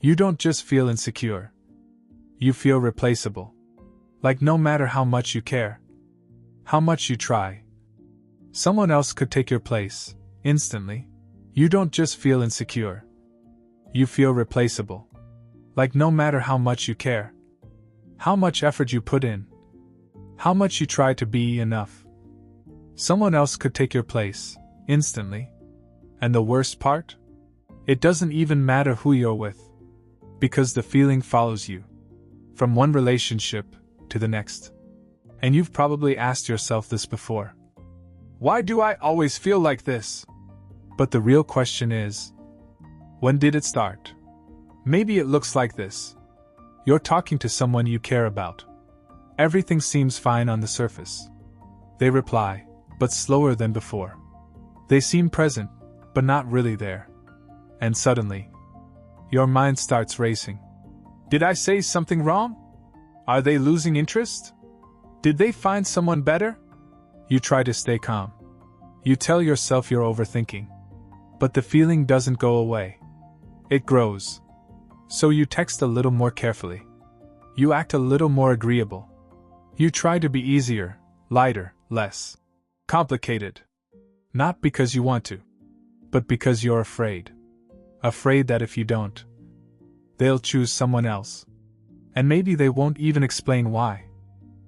You don't just feel insecure. You feel replaceable. Like no matter how much you care, how much you try, someone else could take your place, instantly. You don't just feel insecure. You feel replaceable. Like no matter how much you care, how much effort you put in, how much you try to be enough, someone else could take your place, instantly. And the worst part? It doesn't even matter who you're with, because the feeling follows you, from one relationship to the next. And you've probably asked yourself this before. Why do I always feel like this? But the real question is, when did it start? Maybe it looks like this. You're talking to someone you care about. Everything seems fine on the surface. They reply, but slower than before. They seem present, but not really there. And suddenly, your mind starts racing. Did I say something wrong? Are they losing interest? Did they find someone better? You try to stay calm. You tell yourself you're overthinking. But the feeling doesn't go away. It grows. So you text a little more carefully. You act a little more agreeable. You try to be easier, lighter, less complicated. Not because you want to, but because you're afraid. Afraid that if you don't, they'll choose someone else. And maybe they won't even explain why.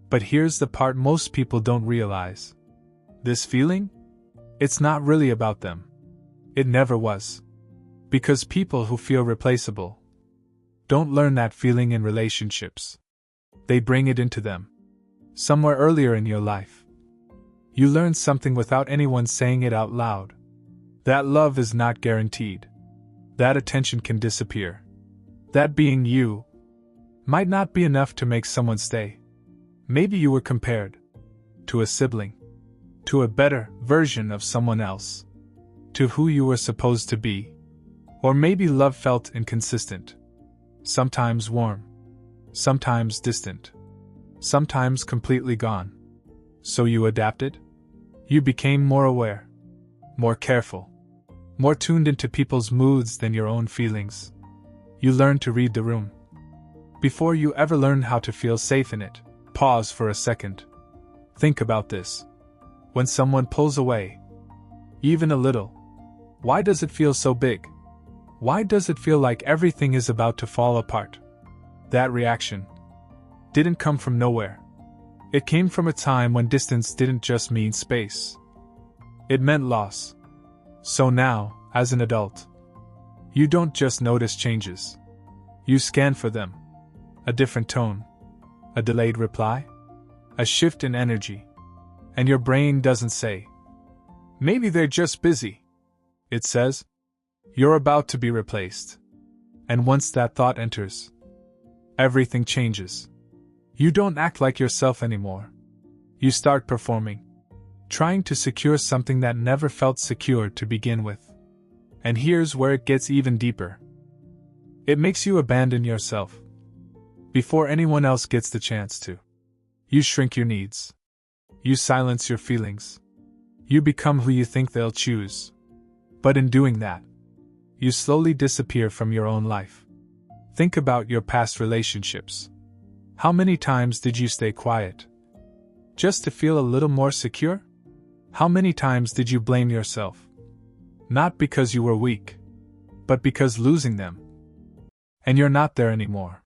But here's the part most people don't realize. This feeling? It's not really about them. It never was. Because people who feel replaceable don't learn that feeling in relationships. They bring it into them. Somewhere earlier in your life. You learn something without anyone saying it out loud. That love is not guaranteed. That attention can disappear. That being you might not be enough to make someone stay. Maybe you were compared to a sibling, to a better version of someone else, to who you were supposed to be. Or maybe love felt inconsistent. Sometimes warm, sometimes distant, sometimes completely gone. So you adapted? You became more aware, more careful, more tuned into people's moods than your own feelings. You learned to read the room. Before you ever learned how to feel safe in it, pause for a second. Think about this. When someone pulls away, even a little, why does it feel so big? Why does it feel like everything is about to fall apart? That reaction didn't come from nowhere. It came from a time when distance didn't just mean space. It meant loss. So now, as an adult, you don't just notice changes. You scan for them. A different tone. A delayed reply. A shift in energy. And your brain doesn't say, maybe they're just busy. It says, you're about to be replaced. And once that thought enters, everything changes. You don't act like yourself anymore. You start performing, trying to secure something that never felt secure to begin with. And here's where it gets even deeper. It makes you abandon yourself before anyone else gets the chance to. You shrink your needs. You silence your feelings. You become who you think they'll choose. But in doing that, you slowly disappear from your own life. Think about your past relationships. How many times did you stay quiet? Just to feel a little more secure? How many times did you blame yourself? Not because you were weak, but because losing them. And you're not there anymore.